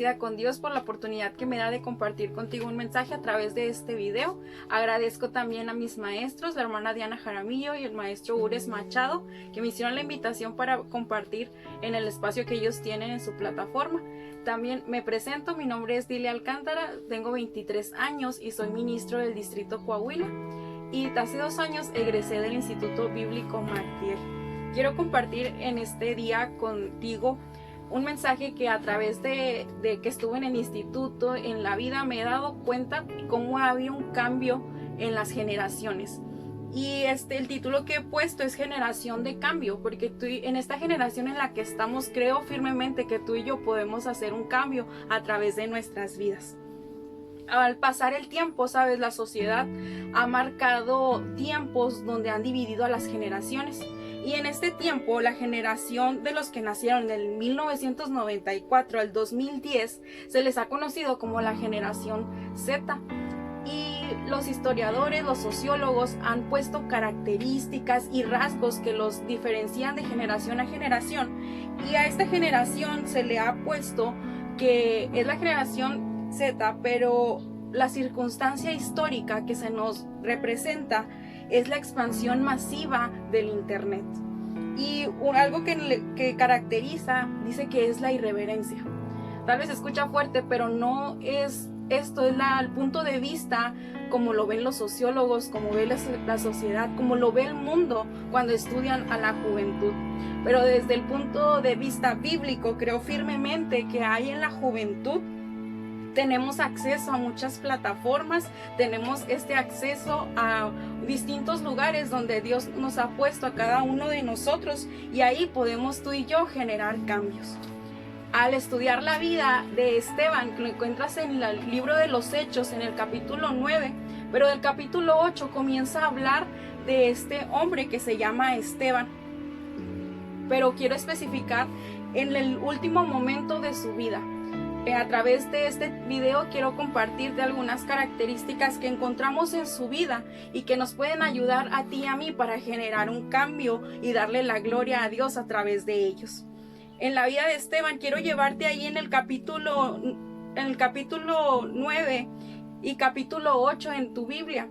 agradecida con Dios por la oportunidad que me da de compartir contigo un mensaje a través de este video. Agradezco también a mis maestros, la hermana Diana Jaramillo y el maestro Ures Machado, que me hicieron la invitación para compartir en el espacio que ellos tienen en su plataforma. También me presento, mi nombre es Dilia Alcántara, tengo 23 años y soy ministro del Distrito Coahuila. Y hace 2 años egresé del Instituto Bíblico Martier. Quiero compartir en este día contigo un mensaje que a través de que estuve en el instituto, en la vida, me he dado cuenta cómo había un cambio en las generaciones. Y el título que he puesto es Generación de Cambio, porque en esta generación en la que estamos, creo firmemente que tú y yo podemos hacer un cambio a través de nuestras vidas. Al pasar el tiempo, sabes, la sociedad ha marcado tiempos donde han dividido a las generaciones. Y en este tiempo, la generación de los que nacieron del 1994 al 2010 se les ha conocido como la generación Z. Y los historiadores, los sociólogos han puesto características y rasgos que los diferencian de generación a generación. Y a esta generación se le ha puesto que es la generación Z, pero la circunstancia histórica que se nos representa es la expansión masiva del internet. Y algo que caracteriza, dice que es la irreverencia. Tal vez se escucha fuerte, pero no es esto, es el punto de vista como lo ven los sociólogos, como ve la sociedad, como lo ve el mundo cuando estudian a la juventud. Pero desde el punto de vista bíblico, creo firmemente que hay en la juventud tenemos acceso a muchas plataformas, tenemos acceso a distintos lugares donde Dios nos ha puesto a cada uno de nosotros, y ahí podemos tú y yo generar cambios. Al estudiar la vida de Esteban, que lo encuentras en el libro de los Hechos, en el capítulo 9, pero del capítulo 8 comienza a hablar de este hombre que se llama Esteban. Pero quiero especificar en el último momento de su vida. A través de este video quiero compartirte algunas características que encontramos en su vida y que nos pueden ayudar a ti y a mí para generar un cambio y darle la gloria a Dios a través de ellos. En la vida de Esteban quiero llevarte ahí en el capítulo 9 y capítulo 8 en tu Biblia.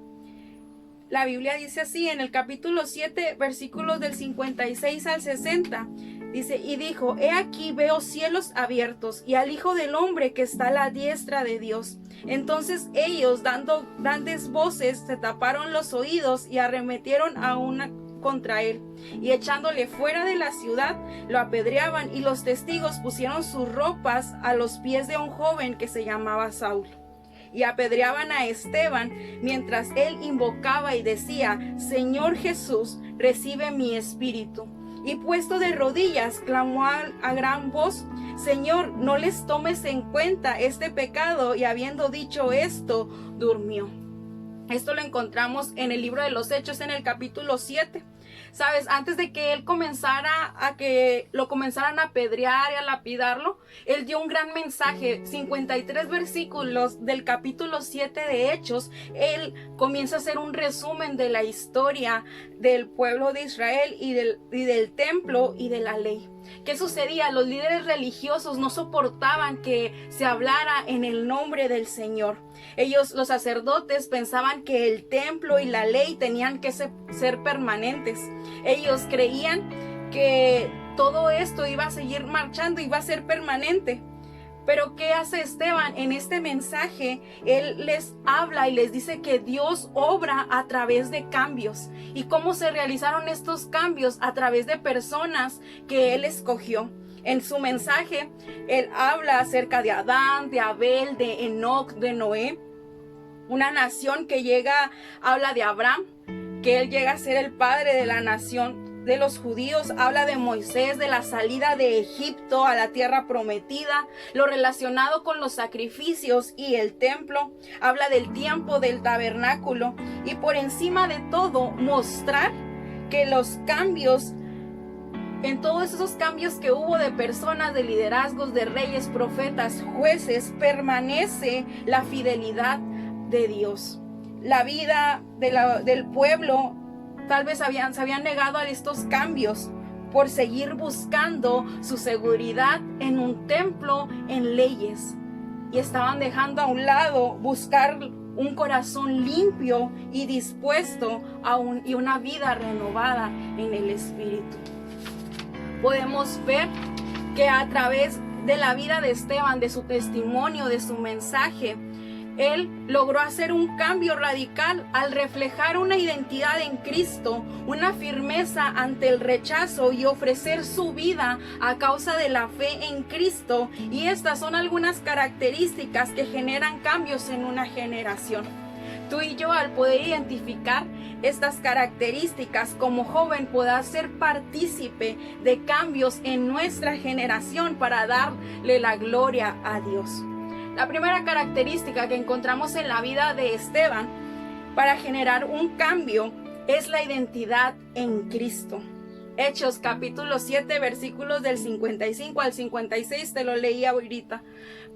La Biblia dice así, en el capítulo 7, versículos del 56 al 60. Dice, y dijo, he aquí veo cielos abiertos y al Hijo del Hombre que está a la diestra de Dios. Entonces ellos, dando grandes voces, se taparon los oídos y arremetieron contra él. Y echándole fuera de la ciudad, lo apedreaban, y los testigos pusieron sus ropas a los pies de un joven que se llamaba Saulo. Y apedreaban a Esteban mientras él invocaba y decía, Señor Jesús, recibe mi espíritu. Y puesto de rodillas, clamó a gran voz, Señor, no les tomes en cuenta este pecado. Y habiendo dicho esto, durmió. Esto lo encontramos en el libro de los Hechos, en el capítulo 7. Sabes, antes de que él comenzara a que lo comenzaran a apedrear y a lapidarlo, él dio un gran mensaje. 53 versículos del capítulo 7 de Hechos, él comienza a hacer un resumen de la historia del pueblo de Israel y del templo y de la ley. ¿Qué sucedía? Los líderes religiosos no soportaban que se hablara en el nombre del Señor. Ellos, los sacerdotes, pensaban que el templo y la ley tenían que ser permanentes. Ellos creían que todo esto iba a seguir marchando, iba a ser permanente. Pero ¿qué hace Esteban? En este mensaje, él les habla y les dice que Dios obra a través de cambios. ¿Y cómo se realizaron estos cambios? A través de personas que él escogió. En su mensaje, él habla acerca de Adán, de Abel, de Enoc, de Noé. Una nación que habla de Abraham, que él llega a ser el padre de la nación de los judíos. Habla de Moisés, de la salida de Egipto a la tierra prometida, lo relacionado con los sacrificios y el templo. Habla del tiempo del tabernáculo y por encima de todo mostrar que los cambios, en todos esos cambios que hubo de personas, de liderazgos, de reyes, profetas, jueces, permanece la fidelidad de Dios. La vida del pueblo tal vez se habían negado a estos cambios por seguir buscando su seguridad en un templo, en leyes. y estaban dejando a un lado buscar un corazón limpio y dispuesto y una vida renovada en el Espíritu. Podemos ver que a través de la vida de Esteban, de su testimonio, de su mensaje, él logró hacer un cambio radical al reflejar una identidad en Cristo, una firmeza ante el rechazo y ofrecer su vida a causa de la fe en Cristo. Y estas son algunas características que generan cambios en una generación. Tú y yo, al poder identificar estas características como joven, podrás ser partícipe de cambios en nuestra generación para darle la gloria a Dios. La primera característica que encontramos en la vida de Esteban para generar un cambio es la identidad en Cristo. Hechos capítulo 7 versículos del 55 al 56, te lo leí ahorita.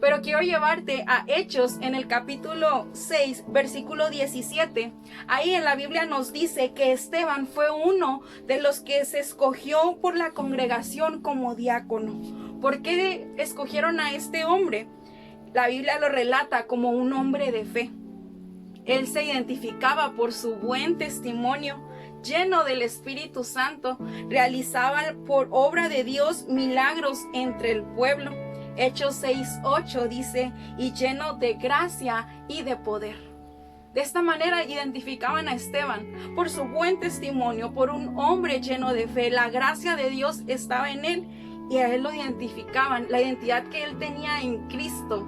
Pero quiero llevarte a Hechos en el capítulo 6 versículo 17. Ahí en la Biblia nos dice que Esteban fue uno de los que se escogió por la congregación como diácono. ¿Por qué escogieron a este hombre? La Biblia lo relata como un hombre de fe. Él se identificaba por su buen testimonio, lleno del Espíritu Santo, realizaba por obra de Dios milagros entre el pueblo. Hechos 6:8 dice, y lleno de gracia y de poder. De esta manera identificaban a Esteban por su buen testimonio, por un hombre lleno de fe. La gracia de Dios estaba en él y a él lo identificaban. La identidad que él tenía en Cristo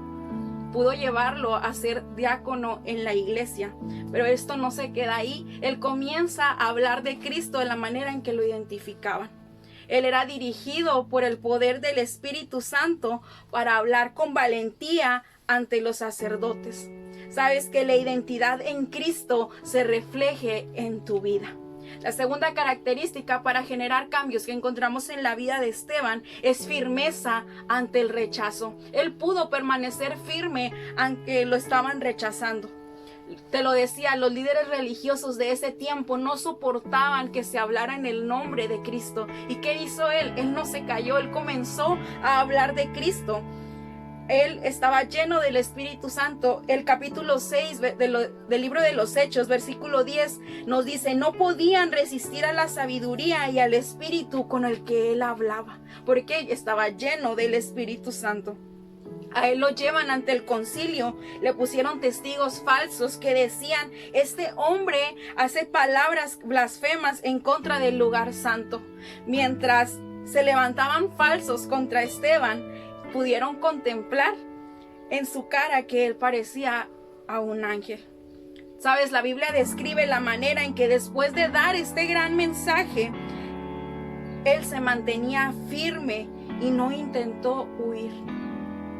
pudo llevarlo a ser diácono en la iglesia. Pero esto no se queda ahí. Él comienza a hablar de Cristo de la manera en que lo identificaban. Él era dirigido por el poder del Espíritu Santo para hablar con valentía ante los sacerdotes. Sabes que la identidad en Cristo se refleje en tu vida. La segunda característica para generar cambios que encontramos en la vida de Esteban es firmeza ante el rechazo. Él pudo permanecer firme aunque lo estaban rechazando. Te lo decía, los líderes religiosos de ese tiempo no soportaban que se hablara en el nombre de Cristo. ¿Y qué hizo él? Él no se cayó, él comenzó a hablar de Cristo. Él estaba lleno del Espíritu Santo. El capítulo 6 del libro de los Hechos, versículo 10, nos dice, no podían resistir a la sabiduría y al Espíritu con el que él hablaba, porque estaba lleno del Espíritu Santo. A él lo llevan ante el concilio, le pusieron testigos falsos que decían, este hombre hace palabras blasfemas en contra del lugar santo. Mientras se levantaban falsos contra Esteban, pudieron contemplar en su cara que él parecía a un ángel. Sabes, la Biblia describe la manera en que después de dar este gran mensaje, él se mantenía firme y no intentó huir.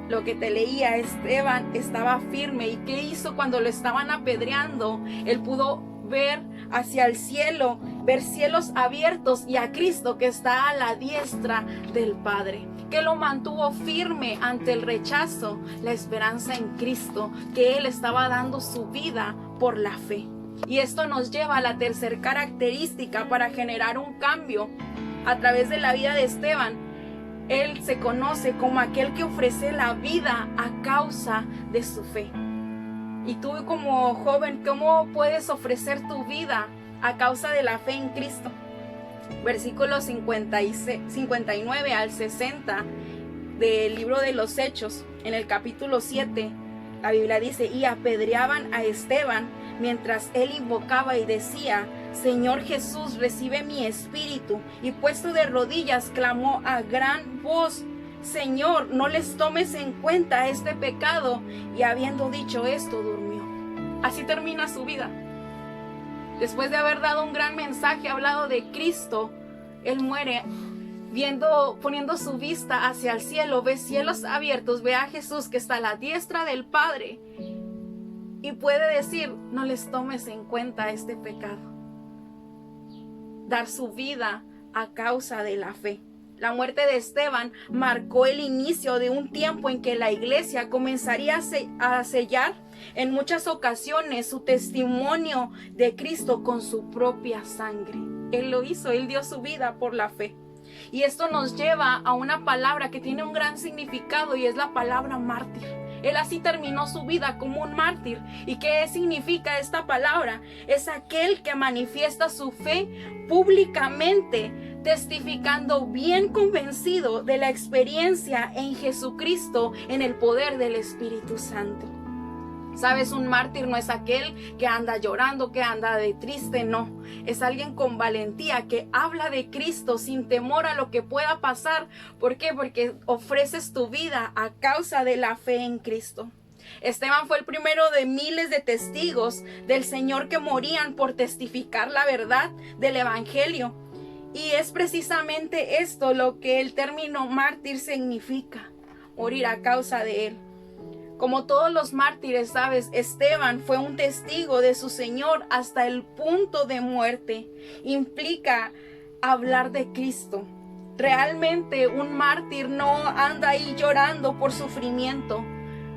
Lo que te leía, Esteban estaba firme. ¿Y qué hizo cuando lo estaban apedreando? Él pudo ver hacia el cielo, ver cielos abiertos y a Cristo que está a la diestra del Padre, que lo mantuvo firme ante el rechazo, la esperanza en Cristo, que Él estaba dando su vida por la fe. Y esto nos lleva a la tercera característica para generar un cambio a través de la vida de Esteban. Él se conoce como aquel que ofrece la vida a causa de su fe. Y tú como joven, ¿cómo puedes ofrecer tu vida a causa de la fe en Cristo? Versículos 59 al 60 del libro de los Hechos, en el capítulo 7, la Biblia dice, y apedreaban a Esteban mientras él invocaba y decía, Señor Jesús, recibe mi espíritu. Y puesto de rodillas, clamó a gran voz, Señor, no les tomes en cuenta este pecado. Y habiendo dicho esto, durmió. Así termina su vida. Después de haber dado un gran mensaje, hablado de Cristo, él muere poniendo su vista hacia el cielo, ve cielos abiertos, ve a Jesús que está a la diestra del Padre y puede decir, no les tomes en cuenta este pecado. Dar su vida a causa de la fe. La muerte de Esteban marcó el inicio de un tiempo en que la iglesia comenzaría a sellar en muchas ocasiones su testimonio de Cristo con su propia sangre. Él lo hizo, él dio su vida por la fe. Y esto nos lleva a una palabra que tiene un gran significado y es la palabra mártir. Él así terminó su vida como un mártir. ¿Y qué significa esta palabra? Es aquel que manifiesta su fe públicamente, testificando bien convencido de la experiencia en Jesucristo, en el poder del Espíritu Santo. Sabes, un mártir no es aquel que anda llorando, que anda de triste, no. Es alguien con valentía que habla de Cristo sin temor a lo que pueda pasar. ¿Por qué? Porque ofreces tu vida a causa de la fe en Cristo. Esteban fue el primero de miles de testigos del Señor que morían por testificar la verdad del Evangelio. Y es precisamente esto lo que el término mártir significa: morir a causa de Él. Como todos los mártires, sabes, Esteban fue un testigo de su Señor hasta el punto de muerte. Implica hablar de Cristo. Realmente un mártir no anda ahí llorando por sufrimiento.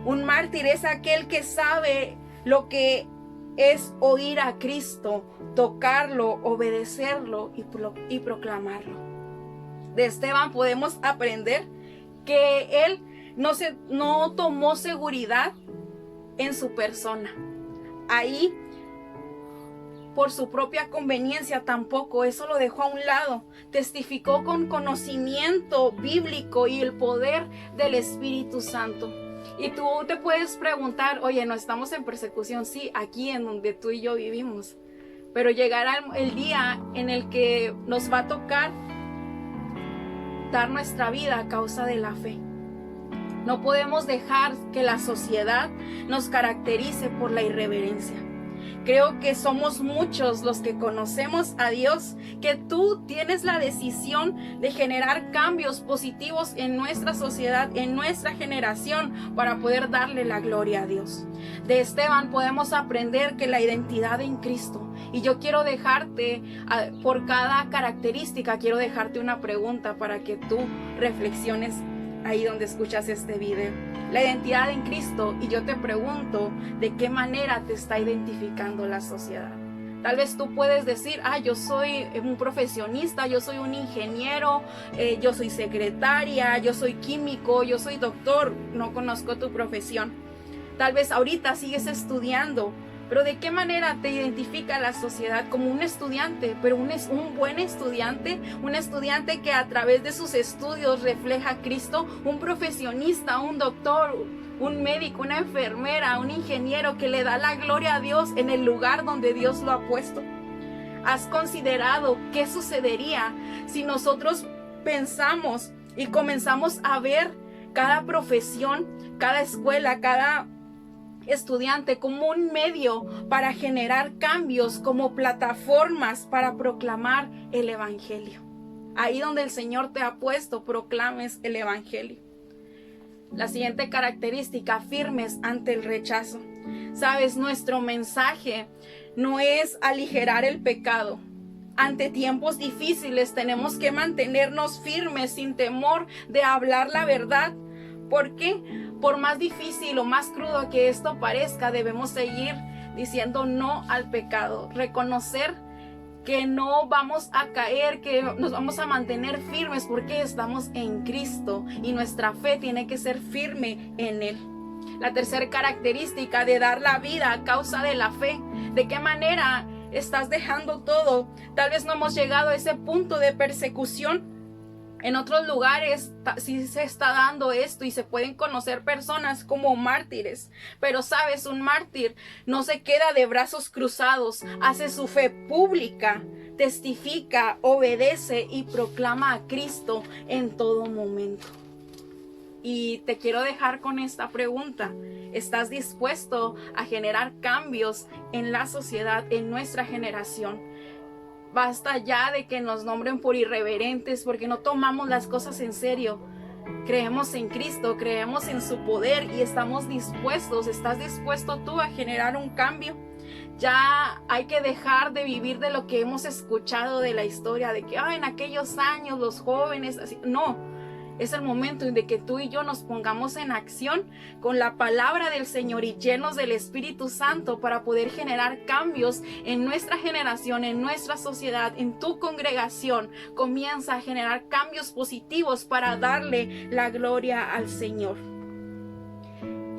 Un mártir es aquel que sabe lo que es oír a Cristo, tocarlo, obedecerlo y proclamarlo. De Esteban podemos aprender que él no tomó seguridad en su persona. Ahí, por su propia conveniencia tampoco, eso lo dejó a un lado. Testificó con conocimiento bíblico y el poder del Espíritu Santo. Y tú te puedes preguntar, oye, no estamos en persecución, sí, aquí en donde tú y yo vivimos. Pero llegará el día en el que nos va a tocar dar nuestra vida a causa de la fe. No podemos dejar que la sociedad nos caracterice por la irreverencia. Creo que somos muchos los que conocemos a Dios, que tú tienes la decisión de generar cambios positivos en nuestra sociedad, en nuestra generación, para poder darle la gloria a Dios. De Esteban podemos aprender que la identidad en Cristo. Y yo quiero dejarte, por cada característica, quiero dejarte una pregunta para que tú reflexiones ahí donde escuchas este video. La identidad en Cristo, y yo te pregunto, ¿de qué manera te está identificando la sociedad? Tal vez tú puedes decir, yo soy un profesionista, yo soy un ingeniero, yo soy secretaria, yo soy químico, yo soy doctor. No conozco tu profesión. Tal vez ahorita sigues estudiando, pero ¿de qué manera te identifica la sociedad? Como un estudiante, pero un buen estudiante, un estudiante que a través de sus estudios refleja a Cristo, un profesionista, un doctor, un médico, una enfermera, un ingeniero que le da la gloria a Dios en el lugar donde Dios lo ha puesto. ¿Has considerado qué sucedería si nosotros pensamos y comenzamos a ver cada profesión, cada escuela, cada estudiante como un medio para generar cambios, como plataformas para proclamar el Evangelio? Ahí donde el Señor te ha puesto, proclames el Evangelio. La siguiente característica: firmes ante el rechazo. Sabes, nuestro mensaje no es aligerar el pecado. Ante tiempos difíciles tenemos que mantenernos firmes sin temor de hablar la verdad. ¿Por qué? Por más difícil o más crudo que esto parezca, debemos seguir diciendo no al pecado. Reconocer que no vamos a caer, que nos vamos a mantener firmes porque estamos en Cristo y nuestra fe tiene que ser firme en Él. La tercera característica de dar la vida a causa de la fe. ¿De qué manera estás dejando todo? Tal vez no hemos llegado a ese punto de persecución. En otros lugares sí se está dando esto y se pueden conocer personas como mártires. Pero sabes, un mártir no se queda de brazos cruzados, hace su fe pública, testifica, obedece y proclama a Cristo en todo momento. Y te quiero dejar con esta pregunta: ¿estás dispuesto a generar cambios en la sociedad, en nuestra generación? Basta ya de que nos nombren por irreverentes, porque no tomamos las cosas en serio. Creemos en Cristo, creemos en su poder y estamos dispuestos. ¿Estás dispuesto tú a generar un cambio? Ya hay que dejar de vivir de lo que hemos escuchado de la historia, de que en aquellos años los jóvenes, así. No. Es el momento en que tú y yo nos pongamos en acción con la palabra del Señor y llenos del Espíritu Santo para poder generar cambios en nuestra generación, en nuestra sociedad, en tu congregación. Comienza a generar cambios positivos para darle la gloria al Señor.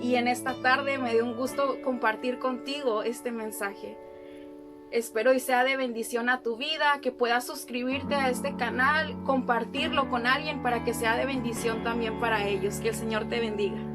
y en esta tarde me dio un gusto compartir contigo este mensaje. Espero y sea de bendición a tu vida, que puedas suscribirte a este canal, compartirlo con alguien para que sea de bendición también para ellos. Que el Señor te bendiga.